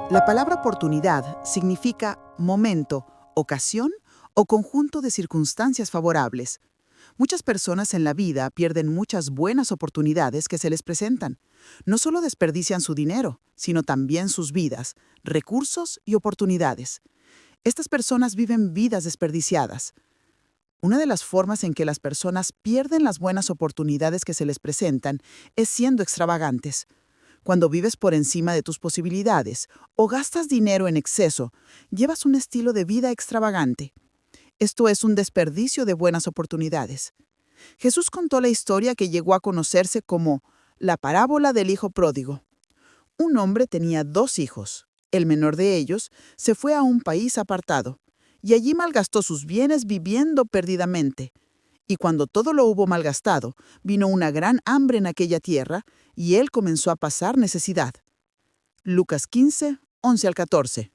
La palabra oportunidad significa momento, ocasión o conjunto de circunstancias favorables. Muchas personas en la vida pierden muchas buenas oportunidades que se les presentan. No solo desperdician su dinero, sino también sus vidas, recursos y oportunidades. Estas personas viven vidas desperdiciadas. Una de las formas en que las personas pierden las buenas oportunidades que se les presentan es siendo extravagantes. Cuando vives por encima de tus posibilidades o gastas dinero en exceso, llevas un estilo de vida extravagante. Esto es un desperdicio de buenas oportunidades. Jesús contó la historia que llegó a conocerse como la parábola del hijo pródigo. Un hombre tenía 2 hijos. El menor de ellos se fue a un país apartado y allí malgastó sus bienes viviendo perdidamente. Y cuando todo lo hubo malgastado, vino una gran hambre en aquella tierra y él comenzó a pasar necesidad. Lucas 15, 11 al 14.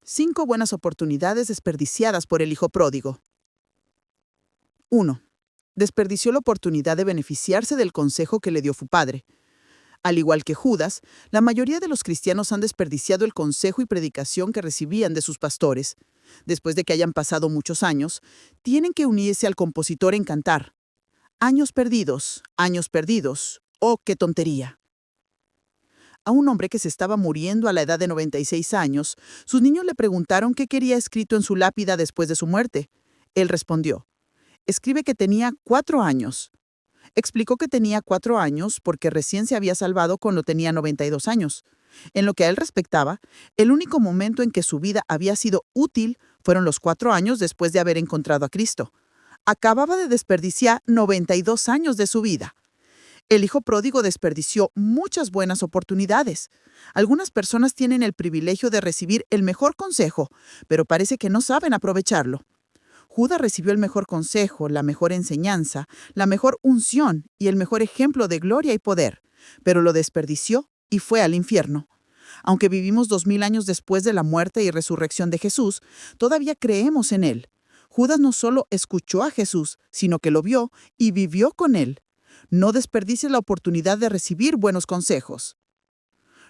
5 buenas oportunidades desperdiciadas por el hijo pródigo. 1. Desperdició la oportunidad de beneficiarse del consejo que le dio su padre. Al igual que Judas, la mayoría de los cristianos han desperdiciado el consejo y predicación que recibían de sus pastores. Después de que hayan pasado muchos años, tienen que unirse al compositor en cantar: años perdidos, oh, qué tontería. A un hombre que se estaba muriendo a la edad de 96 años, sus niños le preguntaron qué quería escrito en su lápida después de su muerte. Él respondió: escribe que tenía 4 años. Explicó que tenía 4 años porque recién se había salvado cuando tenía 92 años. En lo que a él respectaba, el único momento en que su vida había sido útil fueron los 4 años después de haber encontrado a Cristo. Acababa de desperdiciar 92 años de su vida. El hijo pródigo desperdició muchas buenas oportunidades. Algunas personas tienen el privilegio de recibir el mejor consejo, pero parece que no saben aprovecharlo. Judas recibió el mejor consejo, la mejor enseñanza, la mejor unción y el mejor ejemplo de gloria y poder, pero lo desperdició y fue al infierno. Aunque vivimos 2000 años después de la muerte y resurrección de Jesús, todavía creemos en él. Judas no solo escuchó a Jesús, sino que lo vio y vivió con él. No desperdicie la oportunidad de recibir buenos consejos.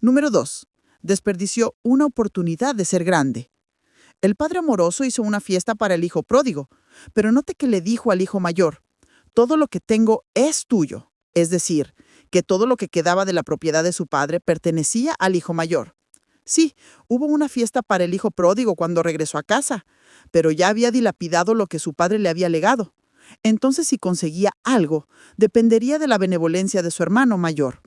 Número 2. Desperdició una oportunidad de ser grande. El padre amoroso hizo una fiesta para el hijo pródigo, pero note que le dijo al hijo mayor: todo lo que tengo es tuyo. Es decir, que todo lo que quedaba de la propiedad de su padre pertenecía al hijo mayor. Sí, hubo una fiesta para el hijo pródigo cuando regresó a casa, pero ya había dilapidado lo que su padre le había legado. Entonces, si conseguía algo, dependería de la benevolencia de su hermano mayor.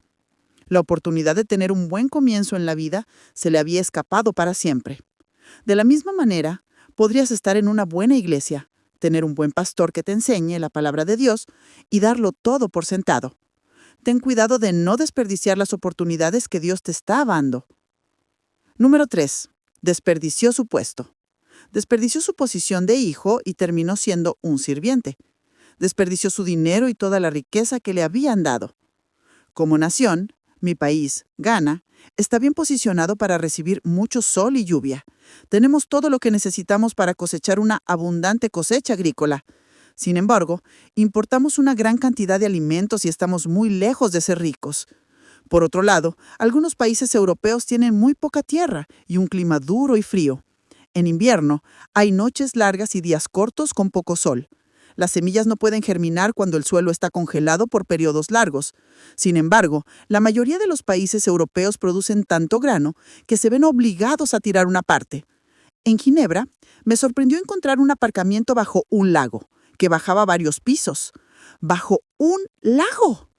La oportunidad de tener un buen comienzo en la vida se le había escapado para siempre. De la misma manera, podrías estar en una buena iglesia, tener un buen pastor que te enseñe la palabra de Dios y darlo todo por sentado. Ten cuidado de no desperdiciar las oportunidades que Dios te está dando. Número 3. Desperdició su puesto. Desperdició su posición de hijo y terminó siendo un sirviente. Desperdició su dinero y toda la riqueza que le habían dado. Como nación, mi país, Ghana, está bien posicionado para recibir mucho sol y lluvia. Tenemos todo lo que necesitamos para cosechar una abundante cosecha agrícola. Sin embargo, importamos una gran cantidad de alimentos y estamos muy lejos de ser ricos. Por otro lado, algunos países europeos tienen muy poca tierra y un clima duro y frío. En invierno, hay noches largas y días cortos con poco sol. Las semillas no pueden germinar cuando el suelo está congelado por periodos largos. Sin embargo, la mayoría de los países europeos producen tanto grano que se ven obligados a tirar una parte. En Ginebra, me sorprendió encontrar un aparcamiento bajo un lago, que bajaba varios pisos. ¡Bajo un lago!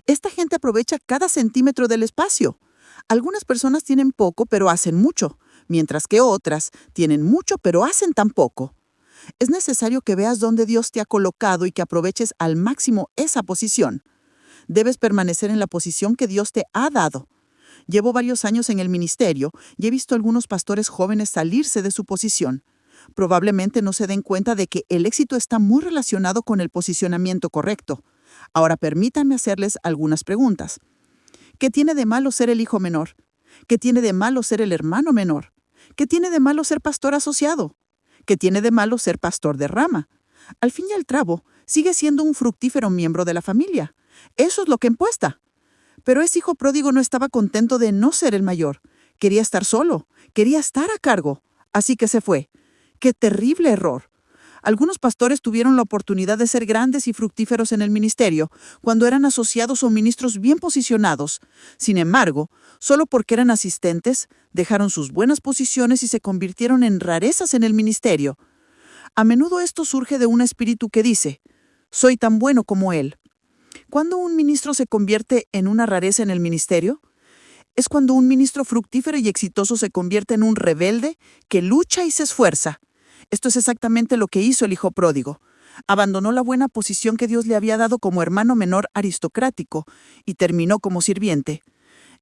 Esta gente aprovecha cada centímetro del espacio. Algunas personas tienen poco, pero hacen mucho, mientras que otras tienen mucho, pero hacen tan poco. Es necesario que veas dónde Dios te ha colocado y que aproveches al máximo esa posición. Debes permanecer en la posición que Dios te ha dado. Llevo varios años en el ministerio y he visto a algunos pastores jóvenes salirse de su posición. Probablemente no se den cuenta de que el éxito está muy relacionado con el posicionamiento correcto. Ahora permítanme hacerles algunas preguntas. ¿Qué tiene de malo ser el hijo menor? ¿Qué tiene de malo ser el hermano menor? ¿Qué tiene de malo ser pastor asociado? ¿Qué tiene de malo ser pastor de rama? Al fin y al cabo, sigue siendo un fructífero miembro de la familia. Eso es lo que impuesta. Pero ese hijo pródigo no estaba contento de no ser el mayor. Quería estar solo, quería estar a cargo. Así que se fue. ¡Qué terrible error! Algunos pastores tuvieron la oportunidad de ser grandes y fructíferos en el ministerio cuando eran asociados o ministros bien posicionados. Sin embargo, solo porque eran asistentes, dejaron sus buenas posiciones y se convirtieron en rarezas en el ministerio. A menudo esto surge de un espíritu que dice, «Soy tan bueno como él». ¿Cuándo un ministro se convierte en una rareza en el ministerio? Es cuando un ministro fructífero y exitoso se convierte en un rebelde que lucha y se esfuerza. Esto es exactamente lo que hizo el hijo pródigo. Abandonó la buena posición que Dios le había dado como hermano menor aristocrático y terminó como sirviente.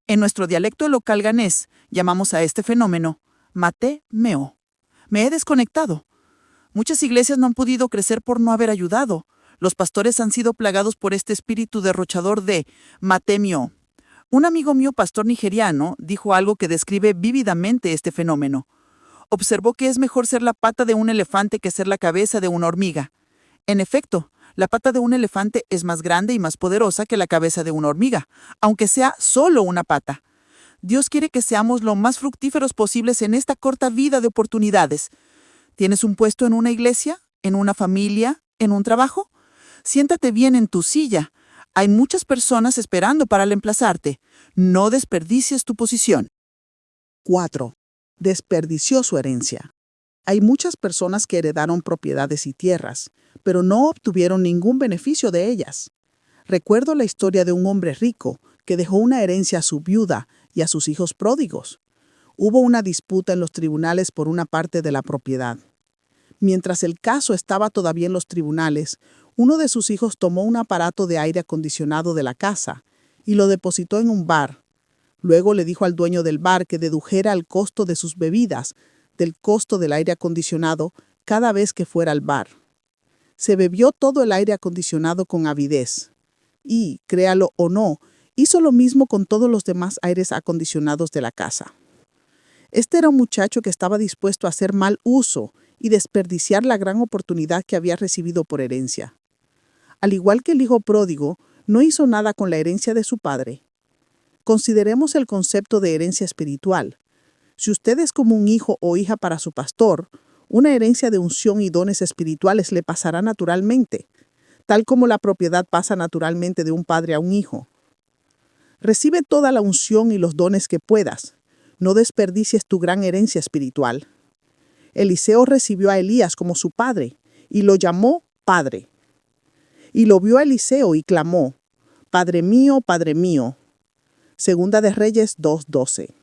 En nuestro dialecto local ganés llamamos a este fenómeno mate meo. Me he desconectado. Muchas iglesias no han podido crecer por no haber ayudado. Los pastores han sido plagados por este espíritu derrochador de mate meo. Un amigo mío, pastor nigeriano, dijo algo que describe vívidamente este fenómeno. Observó que es mejor ser la pata de un elefante que ser la cabeza de una hormiga. En efecto, la pata de un elefante es más grande y más poderosa que la cabeza de una hormiga, aunque sea solo una pata. Dios quiere que seamos lo más fructíferos posibles en esta corta vida de oportunidades. ¿Tienes un puesto en una iglesia? ¿En una familia? ¿En un trabajo? Siéntate bien en tu silla. Hay muchas personas esperando para reemplazarte. No desperdicies tu posición. 4. Desperdició su herencia. Hay muchas personas que heredaron propiedades y tierras, pero no obtuvieron ningún beneficio de ellas. Recuerdo la historia de un hombre rico que dejó una herencia a su viuda y a sus hijos pródigos. Hubo una disputa en los tribunales por una parte de la propiedad. Mientras el caso estaba todavía en los tribunales, uno de sus hijos tomó un aparato de aire acondicionado de la casa y lo depositó en un bar. Luego le dijo al dueño del bar que dedujera el costo de sus bebidas del costo del aire acondicionado cada vez que fuera al bar. Se bebió todo el aire acondicionado con avidez y, créalo o no, hizo lo mismo con todos los demás aires acondicionados de la casa. Este era un muchacho que estaba dispuesto a hacer mal uso y desperdiciar la gran oportunidad que había recibido por herencia. Al igual que el hijo pródigo, no hizo nada con la herencia de su padre. Consideremos el concepto de herencia espiritual. Si usted es como un hijo o hija para su pastor, una herencia de unción y dones espirituales le pasará naturalmente, tal como la propiedad pasa naturalmente de un padre a un hijo. Recibe toda la unción y los dones que puedas. No desperdicies tu gran herencia espiritual. Eliseo recibió a Elías como su padre y lo llamó padre. Y lo vio a Eliseo y clamó, Padre mío, Padre mío. Segunda de Reyes 2:12.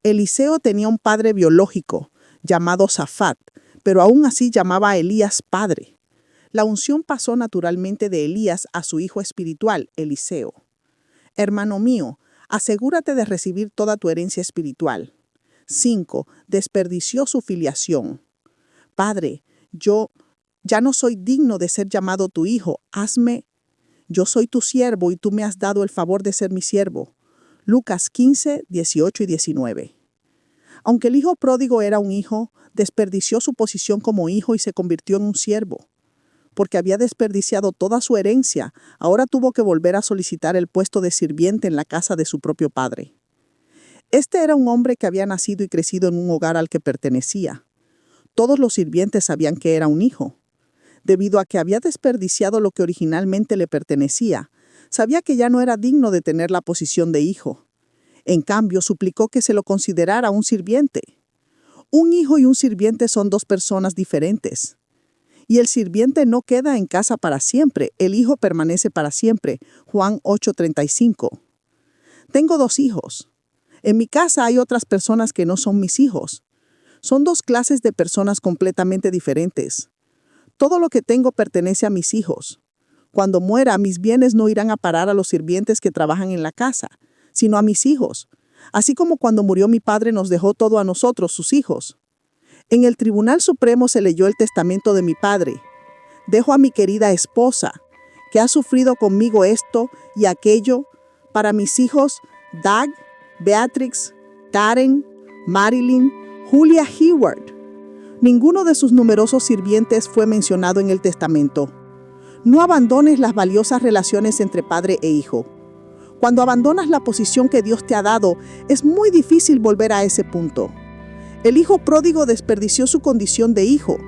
Eliseo tenía un padre biológico, llamado Safat, pero aún así llamaba a Elías padre. La unción pasó naturalmente de Elías a su hijo espiritual, Eliseo. Hermano mío, asegúrate de recibir toda tu herencia espiritual. 5. Desperdició su filiación. Padre, yo ya no soy digno de ser llamado tu hijo. Yo soy tu siervo y tú me has dado el favor de ser mi siervo. Lucas 15, 18 y 19. Aunque el hijo pródigo era un hijo, desperdició su posición como hijo y se convirtió en un siervo. Porque había desperdiciado toda su herencia, ahora tuvo que volver a solicitar el puesto de sirviente en la casa de su propio padre. Este era un hombre que había nacido y crecido en un hogar al que pertenecía. Todos los sirvientes sabían que era un hijo. Debido a que había desperdiciado lo que originalmente le pertenecía, sabía que ya no era digno de tener la posición de hijo. En cambio, suplicó que se lo considerara un sirviente. Un hijo y un sirviente son dos personas diferentes. Y el sirviente no queda en casa para siempre, el hijo permanece para siempre. Juan 8:35. Tengo 2 hijos. En mi casa hay otras personas que no son mis hijos. Son 2 clases de personas completamente diferentes. Todo lo que tengo pertenece a mis hijos. Cuando muera, mis bienes no irán a parar a los sirvientes que trabajan en la casa, sino a mis hijos. Así como cuando murió mi padre nos dejó todo a nosotros, sus hijos. En el Tribunal Supremo se leyó el testamento de mi padre. Dejo a mi querida esposa, que ha sufrido conmigo esto y aquello, para mis hijos Doug, Beatrix, Karen, Marilyn, Julia Hayward. Ninguno de sus numerosos sirvientes fue mencionado en el testamento. No abandones las valiosas relaciones entre padre e hijo. Cuando abandonas la posición que Dios te ha dado, es muy difícil volver a ese punto. El hijo pródigo desperdició su condición de hijo,